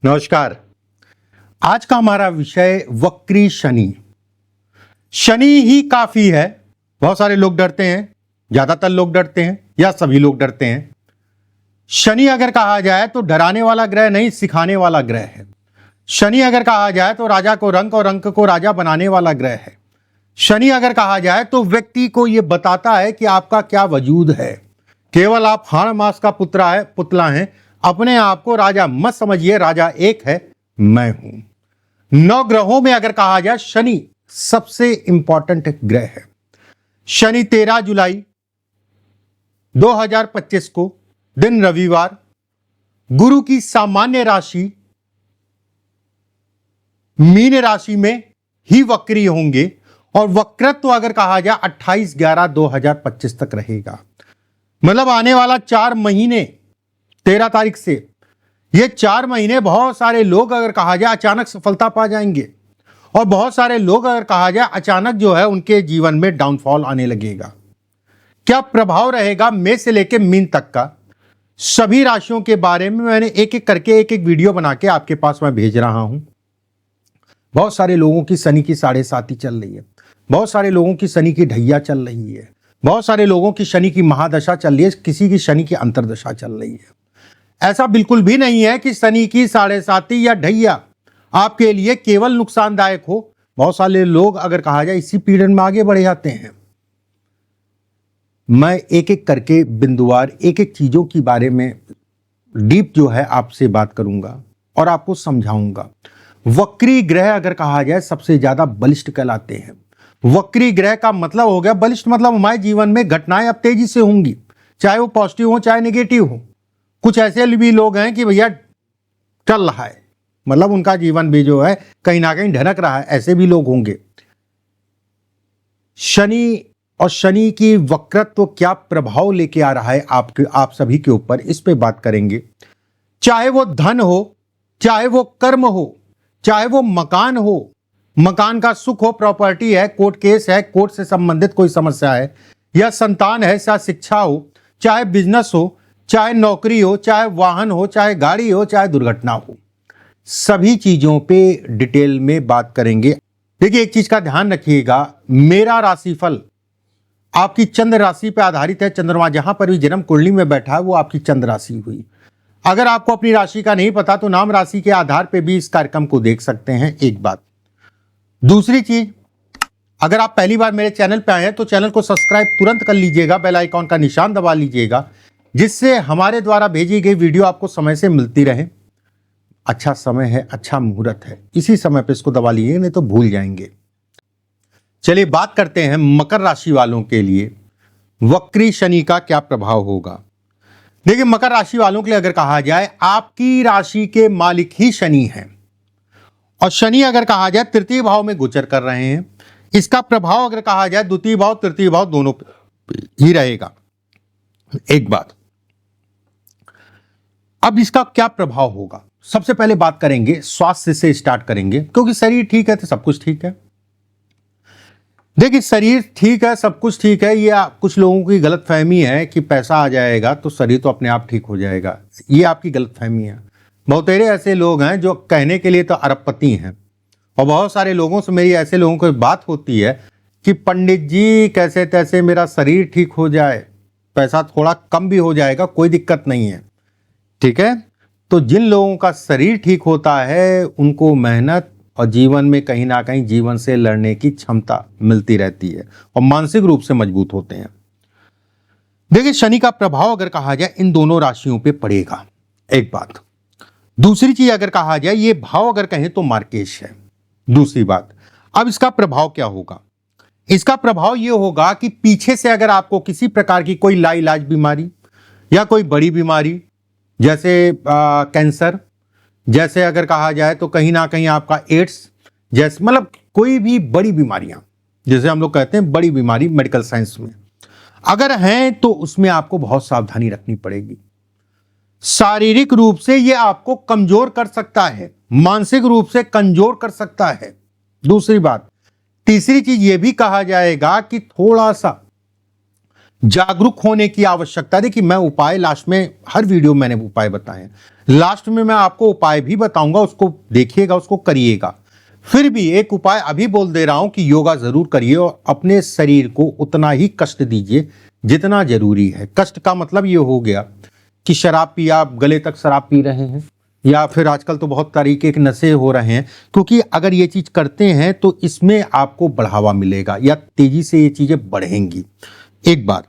नमस्कार। आज का हमारा विषय वक्री शनि। शनि ही काफी है। बहुत सारे लोग डरते हैं, ज्यादातर लोग डरते हैं या सभी लोग डरते हैं। शनि अगर कहा जाए तो डराने वाला ग्रह नहीं, सिखाने वाला ग्रह है। शनि अगर कहा जाए तो राजा को रंक और रंक को राजा बनाने वाला ग्रह है। शनि अगर कहा जाए तो व्यक्ति को यह बताता है कि आपका क्या वजूद है। केवल आप हाड़ मास का पुतला है। अपने आप को राजा मत समझिए, राजा एक है, मैं हूं। 9 ग्रहों में अगर कहा जाए शनि सबसे इंपॉर्टेंट ग्रह है। शनि 13 जुलाई 2025 को दिन रविवार गुरु की सामान्य राशि मीन राशि में ही वक्री होंगे और वक्रत्व अगर कहा जाए 28/11/2025 तक रहेगा। मतलब आने वाला 4 महीने 13 तारीख से ये 4 महीने बहुत सारे लोग अगर कहा जाए अचानक सफलता पा जाएंगे और बहुत सारे लोग अगर कहा जाए अचानक जो है उनके जीवन में डाउनफॉल आने लगेगा। क्या प्रभाव रहेगा मेष से लेकर मीन तक का, सभी राशियों के बारे में मैंने एक एक करके एक वीडियो बना के आपके पास मैं भेज रहा हूं। बहुत सारे लोगों की शनि की 7.5 चल रही है, बहुत सारे लोगों की शनि की ढैया चल रही है, बहुत सारे लोगों की शनि की महादशा चल रही है, किसी की शनि की अंतरदशा चल रही है। ऐसा बिल्कुल भी नहीं है कि शनि की 7.5 या ढैया आपके लिए केवल नुकसानदायक हो। बहुत सारे लोग अगर कहा जाए इसी पीरियड में आगे बढ़ जाते हैं। मैं एक एक करके बिंदुवार एक एक चीजों के बारे में डीप जो है आपसे बात करूंगा और आपको समझाऊंगा। वक्री ग्रह अगर कहा जाए सबसे ज्यादा बलिष्ठ कहलाते हैं। वक्री ग्रह का मतलब हो गया बलिष्ठ, मतलब हमारे जीवन में घटनाएं अब तेजी से होंगी, चाहे वो पॉजिटिव हो चाहे नेगेटिव हो। कुछ ऐसे भी लोग हैं कि भैया चल रहा है, मतलब उनका जीवन भी जो है कहीं ना कहीं ढनक रहा है, ऐसे भी लोग होंगे। शनि और शनि की वक्रत्व क्या प्रभाव लेके आ रहा है आप सभी के ऊपर, इस पे बात करेंगे। चाहे वो धन हो, चाहे वो कर्म हो, चाहे वो मकान हो, मकान का सुख हो, प्रॉपर्टी है, कोर्ट केस है, कोर्ट से संबंधित कोई समस्या है, या संतान है, चाहे शिक्षा हो, चाहे बिजनेस हो, चाहे नौकरी हो, चाहे वाहन हो, चाहे गाड़ी हो, चाहे दुर्घटना हो, सभी चीजों पे डिटेल में बात करेंगे। देखिए एक चीज का ध्यान रखिएगा, मेरा राशिफल आपकी चंद्र राशि पे आधारित है। चंद्रमा जहां पर भी जन्म कुंडली में बैठा है वो आपकी चंद्र राशि हुई। अगर आपको अपनी राशि का नहीं पता तो नाम राशि के आधार पे भी इस कार्यक्रम को देख सकते हैं, एक बात। दूसरी चीज, अगर आप पहली बार मेरे चैनल पे आए हैं तो चैनल को सब्सक्राइब तुरंत कर लीजिएगा, बेल आइकॉन का निशान दबा लीजिएगा, जिससे हमारे द्वारा भेजी गई वीडियो आपको समय से मिलती रहे। अच्छा समय है, अच्छा मुहूर्त है, इसी समय पे इसको दबा लीजिए, नहीं तो भूल जाएंगे। चलिए बात करते हैं मकर राशि वालों के लिए वक्री शनि का क्या प्रभाव होगा। देखिए मकर राशि वालों के लिए अगर कहा जाए आपकी राशि के मालिक ही शनि हैं और शनि अगर कहा जाए तृतीय भाव में गोचर कर रहे हैं। इसका प्रभाव अगर कहा जाए द्वितीय भाव तृतीय भाव दोनों ही रहेगा, एक बात। अब इसका क्या प्रभाव होगा, सबसे पहले बात करेंगे स्वास्थ्य से स्टार्ट करेंगे, क्योंकि शरीर ठीक है तो सब कुछ ठीक है। देखिए शरीर ठीक है, सब कुछ ठीक है, ये कुछ लोगों की गलतफहमी है कि पैसा आ जाएगा तो शरीर तो अपने आप ठीक हो जाएगा। ये आपकी गलतफहमी है। बहुतेरे ऐसे लोग हैं जो कहने के लिए तो अरबपति हैं और बहुत सारे लोगों से मेरी ऐसे लोगों को बात होती है कि पंडित जी कैसे तैसे मेरा शरीर ठीक हो जाए, पैसा थोड़ा कम भी हो जाएगा, कोई दिक्कत नहीं है, ठीक है। तो जिन लोगों का शरीर ठीक होता है उनको मेहनत और जीवन में कहीं ना कहीं जीवन से लड़ने की क्षमता मिलती रहती है और मानसिक रूप से मजबूत होते हैं। देखिए शनि का प्रभाव अगर कहा जाए इन दोनों राशियों पे पड़ेगा, एक बात। दूसरी चीज अगर कहा जाए ये भाव अगर कहें तो मार्केश है, दूसरी बात। अब इसका प्रभाव क्या होगा, इसका प्रभाव ये होगा कि पीछे से अगर आपको किसी प्रकार की कोई लाइलाज बीमारी या कोई बड़ी बीमारी जैसे कैंसर, जैसे अगर कहा जाए तो कहीं ना कहीं आपका एड्स, जैसे मतलब कोई भी बड़ी बीमारियां, जैसे हम लोग कहते हैं बड़ी बीमारी मेडिकल साइंस में अगर हैं तो उसमें आपको बहुत सावधानी रखनी पड़ेगी। शारीरिक रूप से ये आपको कमजोर कर सकता है, मानसिक रूप से कमजोर कर सकता है। दूसरी बात, तीसरी चीज ये भी कहा जाएगा कि थोड़ा सा जागरूक होने की आवश्यकता। देखिए मैं उपाय लास्ट में, हर वीडियो में मैंने उपाय बताए हैं, लास्ट में मैं आपको उपाय भी बताऊंगा, उसको देखिएगा, उसको करिएगा। फिर भी एक उपाय अभी बोल दे रहा हूं कि योगा जरूर करिए और अपने शरीर को उतना ही कष्ट दीजिए जितना जरूरी है। कष्ट का मतलब ये हो गया कि शराब पिया, आप गले तक शराब पी रहे हैं, या फिर आजकल तो बहुत तरीके के नशे हो रहे हैं, क्योंकि अगर ये चीज करते हैं तो इसमें आपको बढ़ावा मिलेगा या तेजी से ये चीजें बढ़ेंगी। एक बार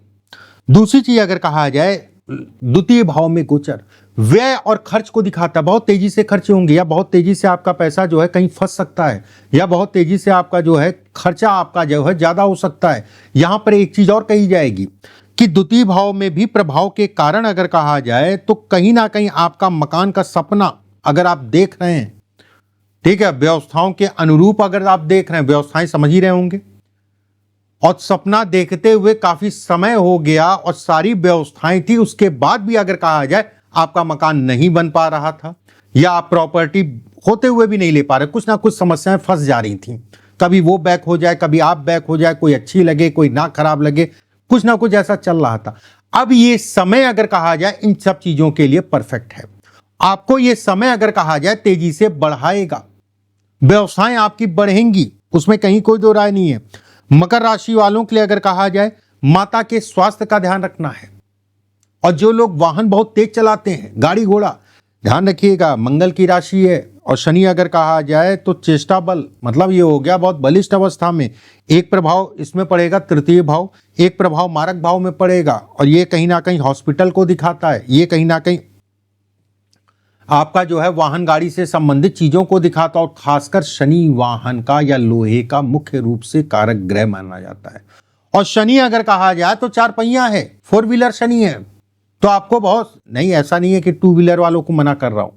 दूसरी चीज अगर कहा जाए, द्वितीय भाव में गोचर व्यय और खर्च को दिखाता है। बहुत तेजी से खर्च होंगे, या बहुत तेजी से आपका पैसा जो है कहीं फंस सकता है, या बहुत तेजी से आपका जो है खर्चा आपका जो है ज्यादा हो सकता है। यहां पर एक चीज और कही जाएगी कि द्वितीय भाव में भी प्रभाव के कारण अगर कहा जाए तो कहीं ना कहीं आपका मकान का सपना अगर आप देख रहे हैं, ठीक है, व्यवस्थाओं के अनुरूप अगर आप देख रहे हैं, व्यवस्थाएं समझ ही रहे होंगे, और सपना देखते हुए काफी समय हो गया और सारी व्यवस्थाएं थी, उसके बाद भी अगर कहा जाए आपका मकान नहीं बन पा रहा था, या आप प्रॉपर्टी होते हुए भी नहीं ले पा रहे, कुछ ना कुछ समस्याएं फंस जा रही थी, कभी वो बैक हो जाए, कभी आप बैक हो जाए, कोई अच्छी लगे कोई ना खराब लगे, कुछ ना कुछ ऐसा चल रहा था। अब ये समय अगर कहा जाए इन सब चीजों के लिए परफेक्ट है। आपको ये समय अगर कहा जाए तेजी से बढ़ाएगा, व्यवसाय आपकी बढ़ेंगी, उसमें कहीं कोई दो राय नहीं है। मकर राशि वालों के लिए अगर कहा जाए, माता के स्वास्थ्य का ध्यान रखना है, और जो लोग वाहन बहुत तेज चलाते हैं, गाड़ी घोड़ा, ध्यान रखिएगा। मंगल की राशि है, और शनि अगर कहा जाए तो चेष्टा बल, मतलब ये हो गया बहुत बलिष्ठ अवस्था में। एक प्रभाव इसमें पड़ेगा तृतीय भाव, एक प्रभाव मारक भाव में पड़ेगा, और ये कहीं ना कहीं हॉस्पिटल को दिखाता है, ये कहीं ना कहीं आपका जो है वाहन गाड़ी से संबंधित चीजों को दिखाता है, और खासकर शनि वाहन का या लोहे का मुख्य रूप से कारक ग्रह माना जाता है। और शनि अगर कहा जाए तो चार पहिया है, फोर व्हीलर शनि है, तो आपको बहुत नहीं, ऐसा नहीं है कि टू व्हीलर वालों को मना कर रहा हूं,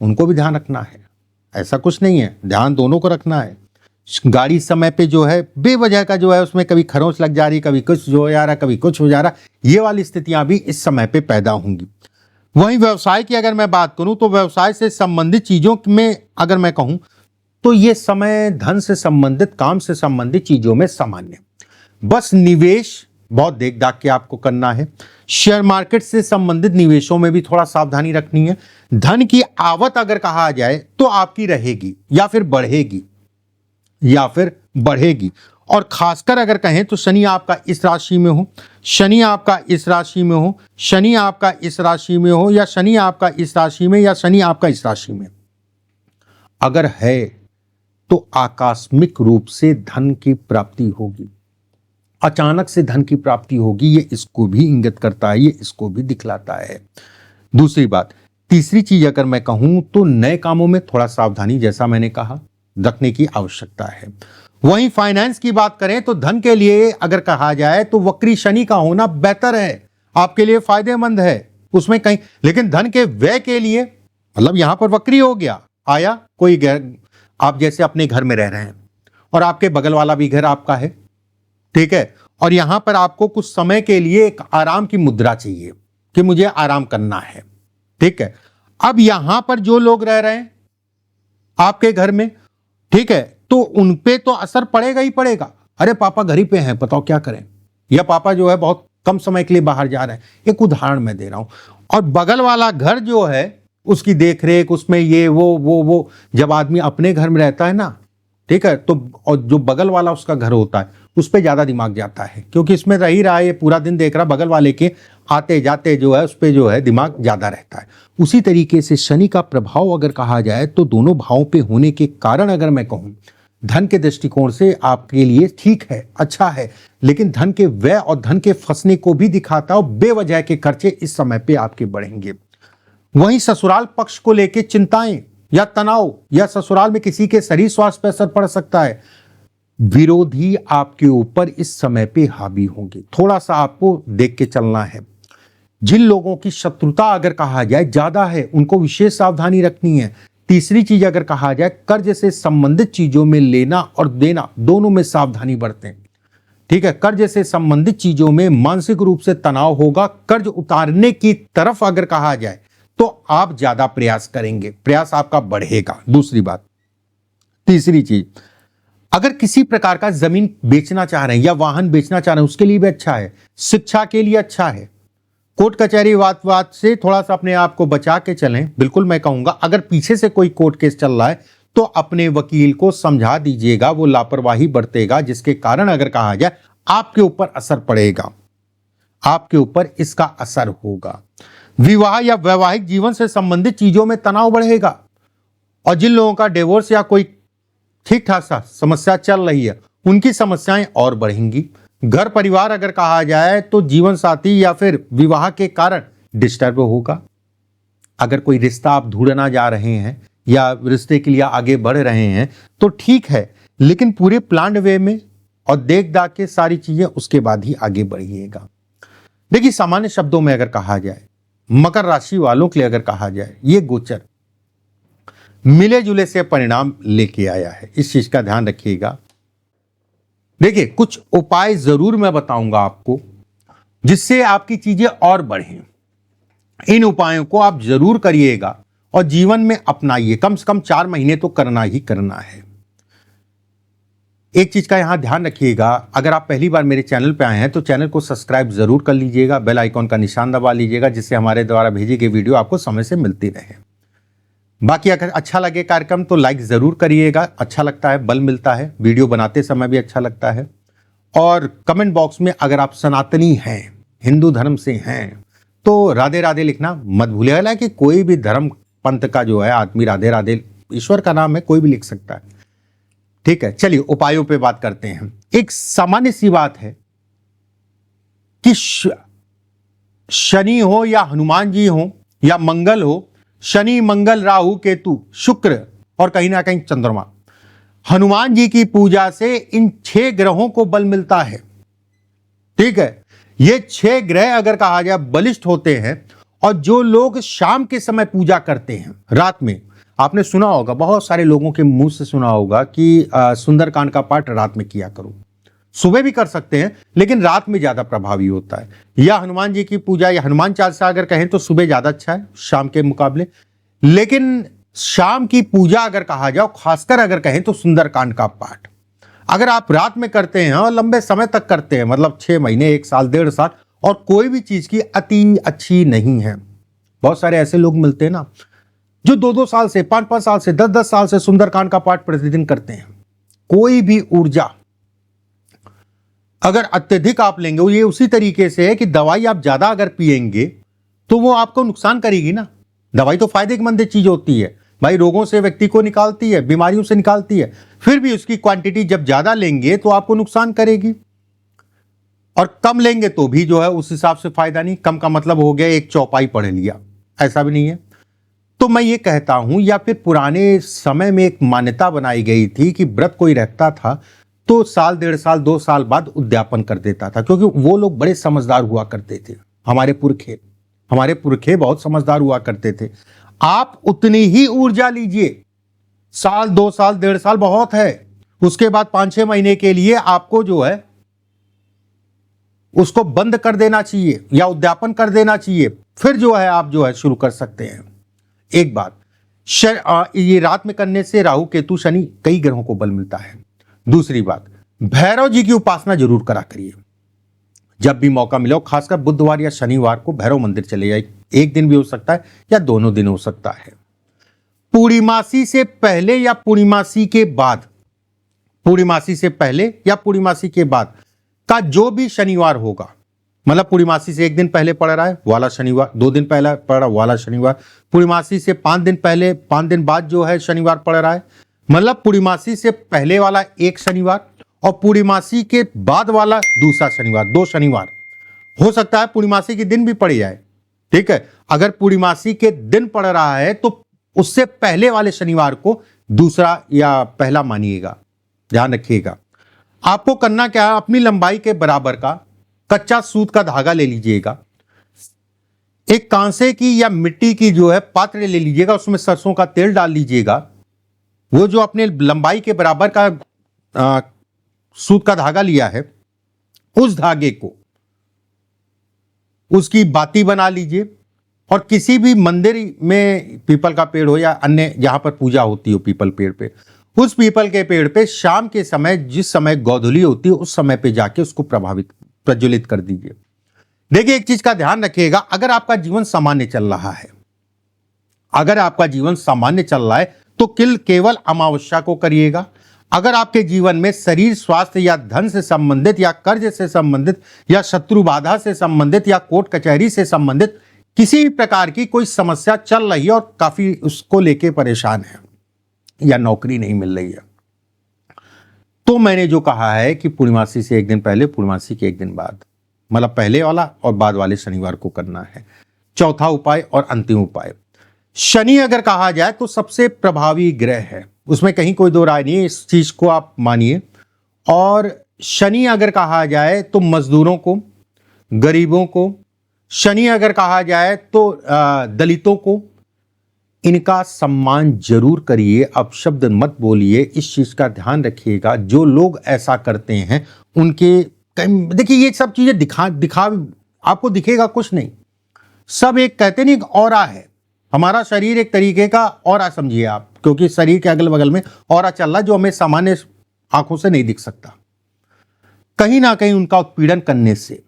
उनको भी ध्यान रखना है, ऐसा कुछ नहीं है, ध्यान दोनों को रखना है। गाड़ी समय पे जो है बेवजह का जो है उसमें कभी खरोंच लग जा रही, कभी कुछ हो जा रहा, कभी कुछ हो जा रहा, ये वाली स्थितियां भी इस समय पे पैदा होंगी। वहीं व्यवसाय की अगर मैं बात करूं तो व्यवसाय से संबंधित चीजों में अगर मैं कहूं तो ये समय धन से संबंधित, काम से संबंधित चीजों में सामान्य, बस निवेश बहुत देख दाख के आपको करना है। शेयर मार्केट से संबंधित निवेशों में भी थोड़ा सावधानी रखनी है। धन की आवक अगर कहा जाए तो आपकी रहेगी या फिर बढ़ेगी, या फिर बढ़ेगी। और खासकर अगर कहें तो शनि आपका इस राशि में हो, शनि आपका इस राशि में हो, शनि आपका इस राशि में हो, या शनि आपका इस राशि में, या शनि आपका इस राशि में अगर है तो आकस्मिक रूप से धन की प्राप्ति होगी, अचानक से धन की प्राप्ति होगी, ये इसको भी इंगित करता है, ये इसको भी दिखलाता है। दूसरी बात, तीसरी चीज अगर मैं कहूं तो नए कामों में थोड़ा सावधानी, जैसा मैंने कहा, रखने की आवश्यकता है। वहीं फाइनेंस की बात करें तो धन के लिए अगर कहा जाए तो वक्री शनि का होना बेहतर है, आपके लिए फायदेमंद है उसमें कहीं। लेकिन धन के व्यय के लिए, मतलब यहां पर वक्री हो गया, आया कोई घर, आप जैसे अपने घर में रह रहे हैं और आपके बगल वाला भी घर आपका है, ठीक है, और यहां पर आपको कुछ समय के लिए एक आराम की मुद्रा चाहिए कि मुझे आराम करना है, ठीक है। अब यहां पर जो लोग रह रहे हैं आपके घर में, ठीक है, तो उनपे तो असर पड़ेगा ही पड़ेगा। अरे पापा घर ही पे हैं, बताओ क्या करें, या पापा जो है बहुत कम समय के लिए बाहर जा रहे हैं, एक उदाहरण मैं दे रहा हूं। और बगल वाला घर जो है उसकी देखरेख, उसमें ये वो जब आदमी अपने घर में रहता है ना, ठीक है, तो और जो बगल वाला उसका घर होता है उस पर ज्यादा दिमाग जाता है, क्योंकि इसमें रह ही रहा है, ये पूरा दिन देख रहा, बगल वाले के आते जाते जो है उस पर जो है दिमाग ज्यादा रहता है। उसी तरीके से शनि का प्रभाव अगर कहा जाए तो दोनों भावों पे होने के कारण अगर मैं कहूं धन के दृष्टिकोण से आपके लिए ठीक है, अच्छा है, लेकिन धन के व्यय और धन के फंसने को भी दिखाता है, और बेवजह के खर्चे इस समय पे आपके बढ़ेंगे। वहीं ससुराल पक्ष को लेकर चिंताएं या तनाव, या ससुराल में किसी के शरीर स्वास्थ्य पर असर पड़ सकता है, विरोधी आपके ऊपर इस समय पे हावी होंगे, थोड़ा सा आपको देख के चलना है। जिन लोगों की शत्रुता अगर कहा जाए ज्यादा है उनको विशेष सावधानी रखनी है। तीसरी चीज अगर कहा जाए, कर्ज से संबंधित चीजों में लेना और देना दोनों में सावधानी बरतें, ठीक है। कर्ज से संबंधित चीजों में मानसिक रूप से तनाव होगा, कर्ज उतारने की तरफ अगर कहा जाए तो आप ज्यादा प्रयास करेंगे, प्रयास आपका बढ़ेगा। दूसरी बात, तीसरी चीज, अगर किसी प्रकार का जमीन बेचना चाह रहे हैं या वाहन बेचना चाह रहे हैं, उसके लिए भी अच्छा है। शिक्षा के लिए अच्छा है। कोर्ट कचहरी वाद से थोड़ा सा अपने आप को बचा के चलें। बिल्कुल मैं कहूंगा, अगर पीछे से कोई कोर्ट केस चल रहा है तो अपने वकील को समझा दीजिएगा, वो लापरवाही बरतेगा, जिसके कारण अगर कहा जाए आपके ऊपर असर पड़ेगा, आपके ऊपर इसका असर होगा। विवाह या वैवाहिक जीवन से संबंधित चीजों में तनाव बढ़ेगा, और जिन लोगों का डिवोर्स या कोई ठीक ठाक सा समस्या चल रही है, उनकी समस्याएं और बढ़ेंगी। घर परिवार अगर कहा जाए तो जीवन साथी या फिर विवाह के कारण डिस्टर्ब होगा। अगर कोई रिश्ता आप ढूंढना जा रहे हैं या रिश्ते के लिए आगे बढ़ रहे हैं तो ठीक है, लेकिन पूरे प्लान्ड वे में और देख दाख के सारी चीजें उसके बाद ही आगे बढ़िएगा। देखिए, सामान्य शब्दों में अगर कहा जाए, मकर राशि वालों के लिए अगर कहा जाए, ये गोचर मिले जुले से परिणाम लेके आया है, इस चीज का ध्यान रखिएगा। देखिए, कुछ उपाय जरूर मैं बताऊंगा आपको जिससे आपकी चीजें और बढ़ें। इन उपायों को आप जरूर करिएगा और जीवन में अपनाइए। कम से कम 4 महीने तो करना ही करना है। एक चीज का यहां ध्यान रखिएगा, अगर आप पहली बार मेरे चैनल पे आए हैं तो चैनल को सब्सक्राइब जरूर कर लीजिएगा, बेल आइकॉन का निशान दबा लीजिएगा, जिससे हमारे द्वारा भेजी गई वीडियो आपको समय से मिलती रहे। बाकी अगर अच्छा लगे कार्यक्रम तो लाइक जरूर करिएगा, अच्छा लगता है, बल मिलता है, वीडियो बनाते समय भी अच्छा लगता है। और कमेंट बॉक्स में अगर आप सनातनी हैं, हिंदू धर्म से हैं, तो राधे राधे लिखना मत भूलिएगा। कि कोई भी धर्म पंथ का जो है आदमी राधे राधे, ईश्वर का नाम है, कोई भी लिख सकता है। ठीक है, चलिए उपायों पे बात करते हैं। एक सामान्य सी बात है कि शनि हो या हनुमान जी हो या मंगल हो, शनि मंगल राहु केतु शुक्र और कहीं ना कहीं चंद्रमा, हनुमान जी की पूजा से इन 6 ग्रहों को बल मिलता है। ठीक है, ये 6 ग्रह अगर कहा जाए बलिष्ठ होते हैं। और जो लोग शाम के समय पूजा करते हैं रात में, आपने सुना होगा, बहुत सारे लोगों के मुंह से सुना होगा कि सुंदरकांड का पाठ रात में किया करो। सुबह भी कर सकते हैं लेकिन रात में ज्यादा प्रभावी होता है। या हनुमान जी की पूजा या हनुमान चालीसा अगर कहें तो सुबह ज्यादा अच्छा है शाम के मुकाबले। लेकिन शाम की पूजा अगर कहा जाए, खासकर अगर कहें तो सुंदरकांड का पाठ अगर आप रात में करते हैं और लंबे समय तक करते हैं, मतलब 6 महीने, 1 साल, 1.5 साल, और कोई भी चीज की अति अच्छी नहीं है। बहुत सारे ऐसे लोग मिलते हैं ना जो 2-2 साल से, 5-5 साल से, 10-10 साल से सुंदरकांड का पाठ प्रतिदिन करते हैं। कोई भी ऊर्जा अगर अत्यधिक आप लेंगे, वो ये उसी तरीके से है कि दवाई आप ज्यादा अगर पिएंगे तो वो आपको नुकसान करेगी ना। दवाई तो फायदेमंद चीज होती है भाई, रोगों से व्यक्ति को निकालती है, बीमारियों से निकालती है, फिर भी उसकी क्वांटिटी जब ज्यादा लेंगे तो आपको नुकसान करेगी। और कम लेंगे तो भी जो है उस हिसाब से फायदा नहीं। कम का मतलब हो गया एक चौपाई पढ़ लिया, ऐसा भी नहीं है। तो मैं ये कहता हूं, या फिर पुराने समय में एक मान्यता बनाई गई थी कि व्रत कोई रखता था तो साल, 1.5 साल, 2 साल बाद उद्यापन कर देता था, क्योंकि वो लोग बड़े समझदार हुआ करते थे। हमारे पुरखे बहुत समझदार हुआ करते थे। आप उतनी ही ऊर्जा लीजिए, साल, 2 साल, 1.5 साल बहुत है। उसके बाद 5-6 महीने के लिए आपको जो है उसको बंद कर देना चाहिए या उद्यापन कर देना चाहिए, फिर जो है आप जो है शुरू कर सकते हैं। एक बात, ये रात में करने से राहु केतु शनि कई ग्रहों को बल मिलता है। दूसरी बात, भैरव जी की उपासना जरूर करा करिए। जब भी मौका मिले, खासकर बुधवार या शनिवार को भैरव मंदिर चले जाइए। एक दिन भी हो सकता है या दोनों दिन हो सकता है। पूर्णिमासी से पहले या पूर्णिमासी के बाद, पूर्णिमासी से पहले या पूर्णिमासी के बाद का जो भी शनिवार होगा, मतलब पूर्णिमासी से 1 दिन पहले पड़ रहा है वाला शनिवार, 2 दिन पहले पड़ रहा वाला शनिवार, पूर्णिमासी से 5 दिन पहले, 5 दिन बाद जो है शनिवार पड़ रहा है, मतलब पूर्णिमासी से पहले वाला एक शनिवार और पूर्णिमासी के बाद वाला दूसरा शनिवार, 2 शनिवार। हो सकता है पूर्णिमासी के दिन भी पड़ जाए। ठीक है, अगर पूर्णिमासी के दिन पड़ रहा है तो उससे पहले वाले शनिवार को दूसरा या पहला मानिएगा, ध्यान रखिएगा। आपको करना क्या है, अपनी लंबाई के बराबर का कच्चा सूत का धागा ले लीजिएगा, एक कांसे की या मिट्टी की जो है पात्र ले लीजिएगा, उसमें सरसों का तेल डाल लीजिएगा। वो जो अपने लंबाई के बराबर का सूत का धागा लिया है, उस धागे को उसकी बाती बना लीजिए और किसी भी मंदिर में, पीपल का पेड़ हो या अन्य जहां पर पूजा होती हो पीपल पेड़ पे, उस पीपल के पेड़ पे शाम के समय, जिस समय गोधूली होती है, उस समय पे जाके उसको प्रज्वलित कर दीजिए। देखिए, एक चीज का ध्यान रखिएगा, अगर आपका जीवन सामान्य चल रहा है, अगर आपका जीवन सामान्य चल रहा है तो केवल अमावस्या को करिएगा। अगर आपके जीवन में शरीर स्वास्थ्य या धन से संबंधित या कर्ज से संबंधित या शत्रु बाधा से संबंधित या कोर्ट कचहरी से संबंधित किसी भी प्रकार की कोई समस्या चल रही है और काफी उसको लेके परेशान है या नौकरी नहीं मिल रही है, तो मैंने जो कहा है कि पूर्णिमासी से एक दिन पहले, पूर्णिमासी के एक दिन बाद, मतलब पहले वाला और बाद वाले शनिवार को करना है। चौथा उपाय और अंतिम उपाय, शनि अगर कहा जाए तो सबसे प्रभावी ग्रह है, उसमें कहीं कोई दो राय नहीं है, इस चीज को आप मानिए। और शनि अगर कहा जाए तो मजदूरों को, गरीबों को, शनि अगर कहा जाए तो दलितों को, इनका सम्मान जरूर करिए। अब शब्द मत बोलिए, इस चीज का ध्यान रखिएगा। जो लोग ऐसा करते हैं उनके, देखिए ये सब चीजें दिखा आपको दिखेगा कुछ नहीं, सब एक कहते नहीं ऑरा है। हमारा शरीर एक तरीके का ऑरा समझिए आप, क्योंकि शरीर के अगल बगल में ऑरा चल रहा है जो हमें सामान्य आंखों से नहीं दिख सकता। कहीं ना कहीं उनका उत्पीड़न करने से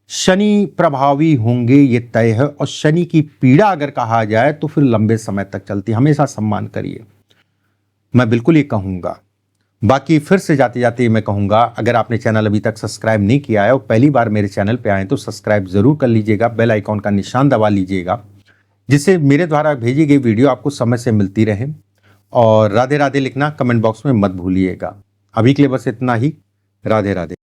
शनि प्रभावी होंगे, ये तय है। और शनि की पीड़ा अगर कहा जाए तो फिर लंबे समय तक चलती है। हमेशा सम्मान करिए, मैं बिल्कुल ये कहूंगा। बाकी फिर से जाते जाते मैं कहूंगा, अगर आपने चैनल अभी तक सब्सक्राइब नहीं किया है और पहली बार मेरे चैनल पे आए तो सब्सक्राइब जरूर कर लीजिएगा, बेल आइकॉन का निशान दबा लीजिएगा, जिससे मेरे द्वारा भेजी गई वीडियो आपको समय से मिलती रहे। और राधे राधे लिखना कमेंट बॉक्स में मत भूलिएगा। अभी के लिए बस इतना ही। राधे राधे।